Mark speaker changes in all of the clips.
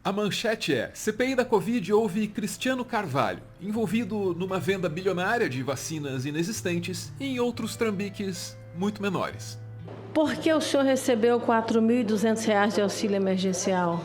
Speaker 1: A manchete é: CPI da Covid houve Cristiano Carvalho, envolvido numa venda bilionária de vacinas inexistentes e em outros trambiques muito menores.
Speaker 2: Por que o senhor recebeu R$ 4.200 de auxílio emergencial?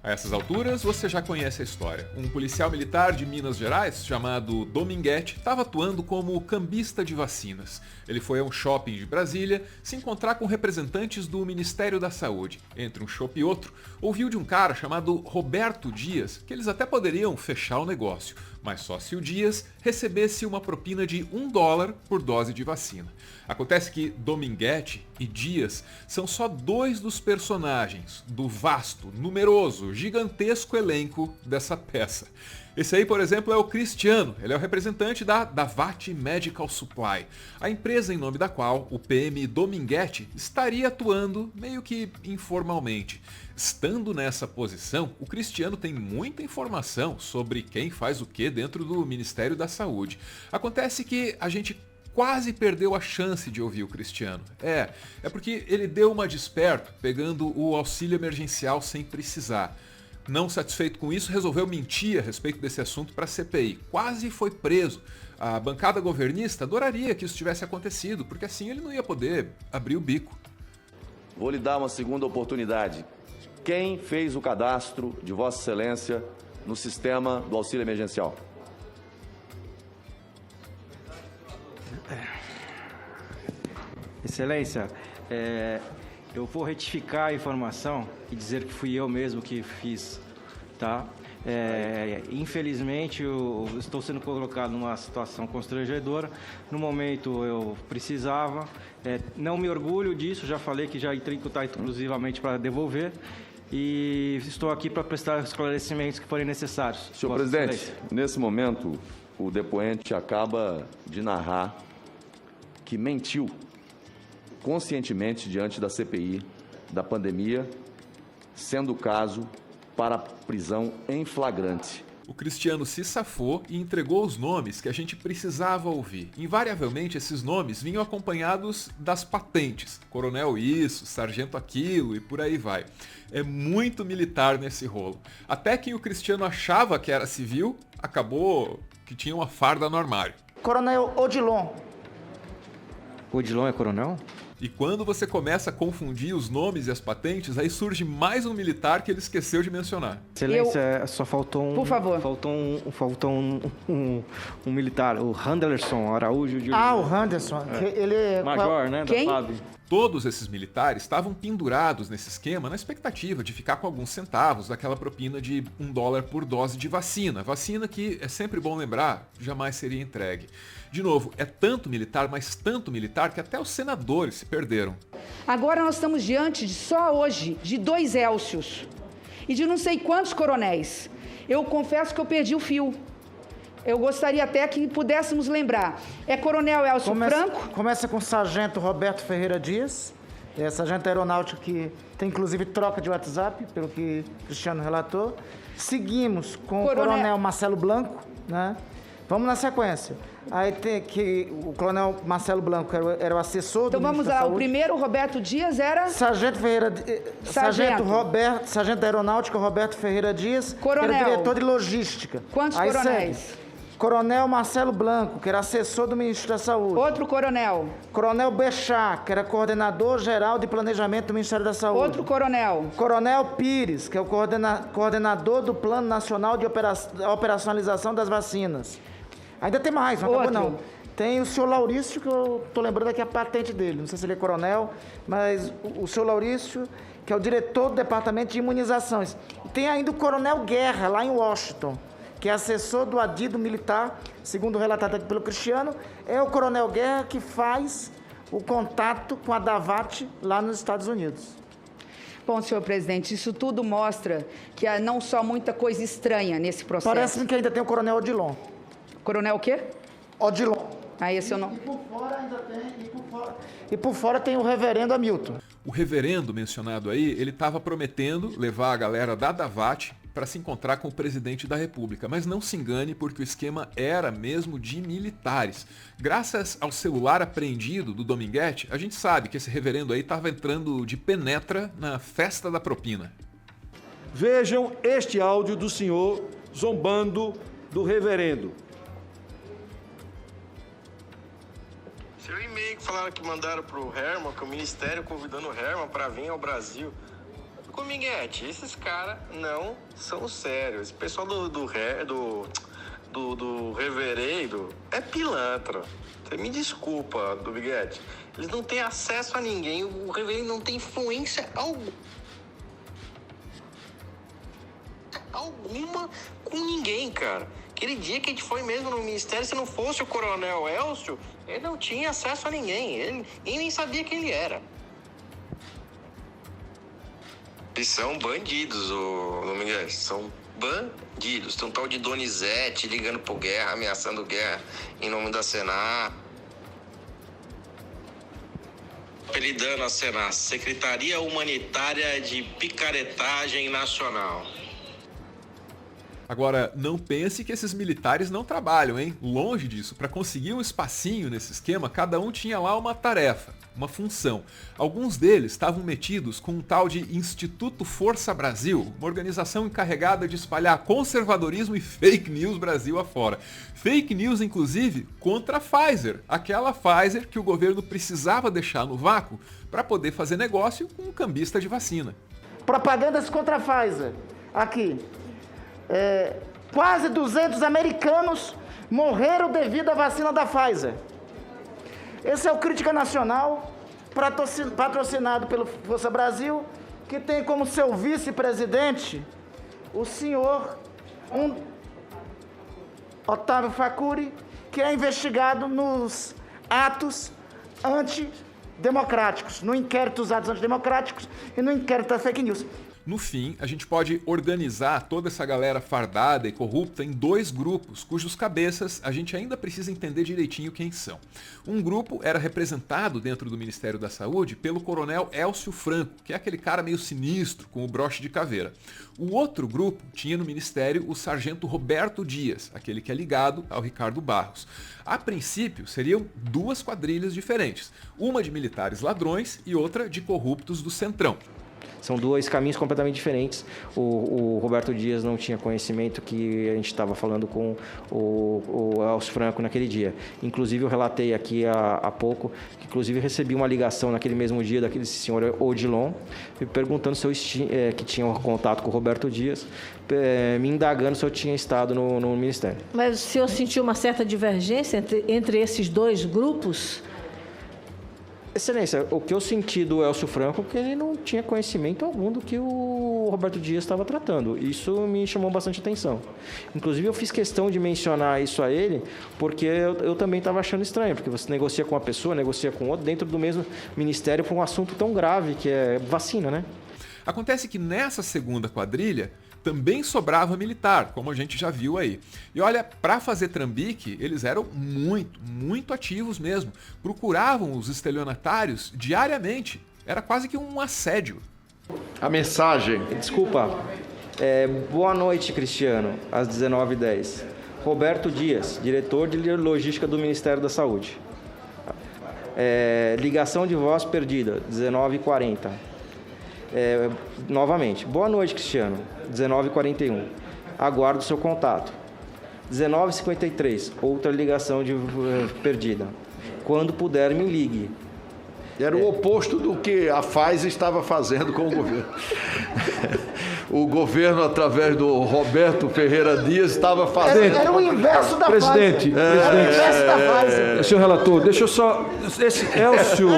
Speaker 1: A essas alturas, você já conhece a história. Um policial militar de Minas Gerais, chamado Dominguete, estava atuando como cambista de vacinas. Ele foi a um shopping de Brasília se encontrar com representantes do Ministério da Saúde. Entre um shopping e outro, ouviu de um cara chamado Roberto Dias que eles até poderiam fechar o negócio, mas só se o Dias recebesse uma propina de $1 por dose de vacina. Acontece que Dominguete e Dias são só dois dos personagens do vasto, numeroso, gigantesco elenco dessa peça. Esse aí, por exemplo, é o Cristiano. Ele é o representante da Davat Medical Supply, a empresa em nome da qual o PM Dominguete estaria atuando meio que informalmente. Estando nessa posição, o Cristiano tem muita informação sobre quem faz o que dentro do Ministério da Saúde. Acontece que a gente quase perdeu a chance de ouvir o Cristiano. É porque ele deu uma de esperto, pegando o auxílio emergencial sem precisar. Não satisfeito com isso, resolveu mentir a respeito desse assunto para a CPI. Quase foi preso. A bancada governista adoraria que isso tivesse acontecido, porque assim ele não ia poder abrir o bico.
Speaker 3: Vou lhe dar uma segunda oportunidade. Quem fez o cadastro de Vossa Excelência no sistema do auxílio emergencial?
Speaker 4: Excelência, eu vou retificar a informação e dizer que fui eu mesmo que fiz, tá? Infelizmente, eu estou sendo colocado numa situação constrangedora. No momento, eu precisava. Não me orgulho disso, já falei que já entrei em contato exclusivamente para devolver. E estou aqui para prestar os esclarecimentos que forem necessários.
Speaker 3: Senhor presidente, nesse momento, o depoente acaba de narrar que mentiu conscientemente diante da CPI da pandemia, sendo o caso para prisão em flagrante.
Speaker 1: O Cristiano se safou e entregou os nomes que a gente precisava ouvir. Invariavelmente, esses nomes vinham acompanhados das patentes. Coronel isso, sargento aquilo e por aí vai. É muito militar nesse rolo. Até quem o Cristiano achava que era civil, acabou que tinha uma farda no armário.
Speaker 5: Coronel Odilon.
Speaker 4: Odilon é coronel?
Speaker 1: E quando você começa a confundir os nomes e as patentes, aí surge mais um militar que ele esqueceu de mencionar.
Speaker 4: Excelência, só faltou um...
Speaker 5: Por favor.
Speaker 4: Faltou um militar, o Henderson Araújo de...
Speaker 5: Ah, o Henderson. Ele é...
Speaker 4: Major, né?
Speaker 5: Quem?
Speaker 4: Da FAB.
Speaker 1: Todos esses militares estavam pendurados nesse esquema na expectativa de ficar com alguns centavos daquela propina de $1 por dose de vacina. Vacina que, é sempre bom lembrar, jamais seria entregue. De novo, é tanto militar, mas tanto militar, que até os senadores se perderam.
Speaker 6: Agora nós estamos diante, só hoje, de 2 Élcios e de não sei quantos coronéis. Eu confesso que eu perdi o fio. Eu gostaria até que pudéssemos lembrar. É Coronel Elcio Franco?
Speaker 5: Começa com o Sargento Roberto Ferreira Dias, sargento aeronáutico que tem inclusive troca de WhatsApp, pelo que o Cristiano relatou. Seguimos com o Coronel Marcelo Blanco, né? Vamos na sequência. Aí tem que o Coronel Marcelo Blanco era o assessor do
Speaker 6: Então vamos lá, o primeiro, Roberto Dias, era...
Speaker 5: Sargento Aeronáutico Roberto Ferreira Dias,
Speaker 6: Coronel.
Speaker 5: Que era diretor de logística.
Speaker 6: Quantos
Speaker 5: aí
Speaker 6: coronéis?
Speaker 5: Segue. Coronel Marcelo Blanco, que era assessor do Ministro da Saúde.
Speaker 6: Outro coronel.
Speaker 5: Coronel Bechá, que era coordenador geral de planejamento do Ministério da Saúde.
Speaker 6: Outro coronel.
Speaker 5: Coronel Pires, que é o coordenador do Plano Nacional de Operacionalização das Vacinas. Ainda tem mais, não acabou não. Tem o senhor Laurício, que eu estou lembrando aqui a patente dele. Não sei se ele é coronel, mas o senhor Laurício, que é o diretor do Departamento de Imunizações. E tem ainda o Coronel Guerra, lá em Washington, que é assessor do adido militar, segundo relatado aqui pelo Cristiano. É o Coronel Guerra que faz o contato com a Davat lá nos Estados Unidos.
Speaker 6: Bom, senhor presidente, isso tudo mostra que há não só muita coisa estranha nesse processo.
Speaker 5: Parece-me que ainda tem o Coronel Odilon.
Speaker 6: Coronel o quê?
Speaker 5: Odilon.
Speaker 6: Ah, esse eu não...
Speaker 5: E por fora ainda tem... E por fora tem o reverendo Hamilton.
Speaker 1: O reverendo mencionado aí, ele estava prometendo levar a galera da Davat para se encontrar com o presidente da República. Mas não se engane, porque o esquema era mesmo de militares. Graças ao celular apreendido do Dominguete, a gente sabe que esse reverendo aí estava entrando de penetra na festa da propina.
Speaker 7: Vejam este áudio do senhor zombando do reverendo.
Speaker 8: Seu e-mail que falaram que mandaram pro Herman, que o Ministério convidando o Herman para vir ao Brasil. Dominguete, esses caras não são sérios. Esse pessoal do reverendo é pilantra. Você me desculpa, Dominguete. Eles não têm acesso a ninguém. O reverendo não tem influência alguma com ninguém, cara. Aquele dia que a gente foi mesmo no ministério, se não fosse o coronel Elcio, ele não tinha acesso a ninguém. Ele nem sabia quem ele era. Eles são bandidos, Dominguete. São bandidos. Tem um tal de Donizete ligando pro Guerra, ameaçando Guerra em nome da Senar. Apelidando a Senar, Secretaria Humanitária de Picaretagem Nacional.
Speaker 1: Agora, não pense que esses militares não trabalham, hein? Longe disso. Para conseguir um espacinho nesse esquema, cada um tinha lá uma tarefa, uma função. Alguns deles estavam metidos com um tal de Instituto Força Brasil, uma organização encarregada de espalhar conservadorismo e fake news Brasil afora. Fake news, inclusive, contra a Pfizer. Aquela Pfizer que o governo precisava deixar no vácuo para poder fazer negócio com um cambista de vacina.
Speaker 5: Propagandas contra a Pfizer. Aqui. Quase 200 americanos morreram devido à vacina da Pfizer. Esse é o Crítica Nacional, patrocinado pelo Força Brasil, que tem como seu vice-presidente o senhor Otávio Facuri, que é investigado nos atos antidemocráticos, no inquérito dos atos antidemocráticos e no inquérito das fake news.
Speaker 1: No fim, a gente pode organizar toda essa galera fardada e corrupta em dois grupos, cujos cabeças a gente ainda precisa entender direitinho quem são. Um grupo era representado dentro do Ministério da Saúde pelo coronel Elcio Franco, que é aquele cara meio sinistro, com o broche de caveira. O outro grupo tinha no Ministério o sargento Roberto Dias, aquele que é ligado ao Ricardo Barros. A princípio, seriam duas quadrilhas diferentes, uma de militares ladrões e outra de corruptos do Centrão.
Speaker 4: São dois caminhos completamente diferentes. O Roberto Dias não tinha conhecimento que a gente estava falando com o Elcio Franco naquele dia. Inclusive, eu relatei aqui há pouco, que inclusive recebi uma ligação naquele mesmo dia daquele senhor Odilon, me perguntando se eu que tinha um contato com o Roberto Dias, me indagando se eu tinha estado no Ministério.
Speaker 2: Mas o senhor sentiu uma certa divergência entre esses dois grupos?
Speaker 4: Excelência, o que eu senti do Elcio Franco é que ele não tinha conhecimento algum do que o Roberto Dias estava tratando. Isso me chamou bastante atenção. Inclusive, eu fiz questão de mencionar isso a ele, porque eu também estava achando estranho, porque você negocia com uma pessoa, negocia com outra, dentro do mesmo ministério, por um assunto tão grave, que é vacina, né?
Speaker 1: Acontece que nessa segunda quadrilha também sobrava militar, como a gente já viu aí. E olha, para fazer trambique, eles eram muito ativos mesmo. Procuravam os estelionatários diariamente. Era quase que um assédio.
Speaker 7: A mensagem.
Speaker 4: Desculpa. Boa noite, Cristiano, às 19h10. Roberto Dias, diretor de logística do Ministério da Saúde. Ligação de voz perdida, 19h40. Novamente. Boa noite, Cristiano. 19h41. Aguardo seu contato. 19h53. Outra ligação perdida. Quando puder, me ligue.
Speaker 7: Era o oposto do que a Pfizer estava fazendo com o governo. O governo, através do Roberto Ferreira Dias, estava fazendo...
Speaker 5: Era o inverso da
Speaker 7: presidente,
Speaker 5: Pfizer. Era o inverso da Pfizer.
Speaker 7: Senhor relator, deixa eu só... Esse Elcio,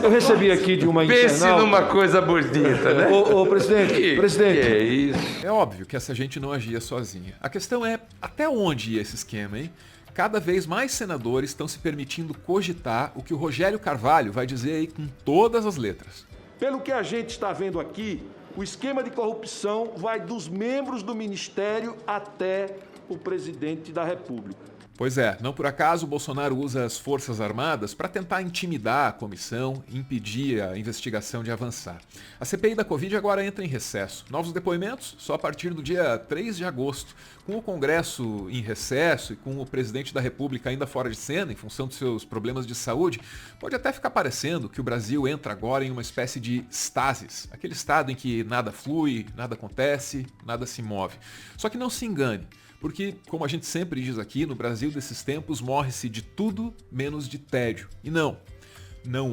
Speaker 7: eu recebi aqui de uma internauta...
Speaker 9: Pense numa coisa bonita, né?
Speaker 7: Ô, presidente, presidente.
Speaker 9: Que é isso?
Speaker 1: É óbvio que essa gente não agia sozinha. A questão é até onde ia esse esquema, hein? Cada vez mais senadores estão se permitindo cogitar o que o Rogério Carvalho vai dizer aí com todas as letras.
Speaker 7: Pelo que a gente está vendo aqui, o esquema de corrupção vai dos membros do Ministério até o presidente da República.
Speaker 1: Pois é, não por acaso o Bolsonaro usa as Forças Armadas para tentar intimidar a comissão e impedir a investigação de avançar. A CPI da Covid agora entra em recesso. Novos depoimentos só a partir do dia 3 de agosto. Com o Congresso em recesso e com o presidente da República ainda fora de cena, em função dos seus problemas de saúde, pode até ficar parecendo que o Brasil entra agora em uma espécie de estasis, aquele estado em que nada flui, nada acontece, nada se move. Só que não se engane, porque, como a gente sempre diz aqui, no Brasil desses tempos morre-se de tudo menos de tédio. E não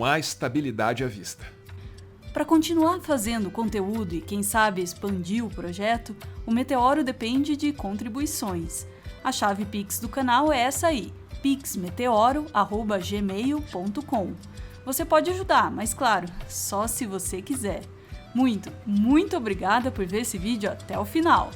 Speaker 1: há estabilidade à vista.
Speaker 10: Para continuar fazendo conteúdo e, quem sabe, expandir o projeto, o Meteoro depende de contribuições. A chave Pix do canal é essa aí, pixmeteoro@gmail.com. Você pode ajudar, mas claro, só se você quiser. Muito obrigada por ver esse vídeo até o final.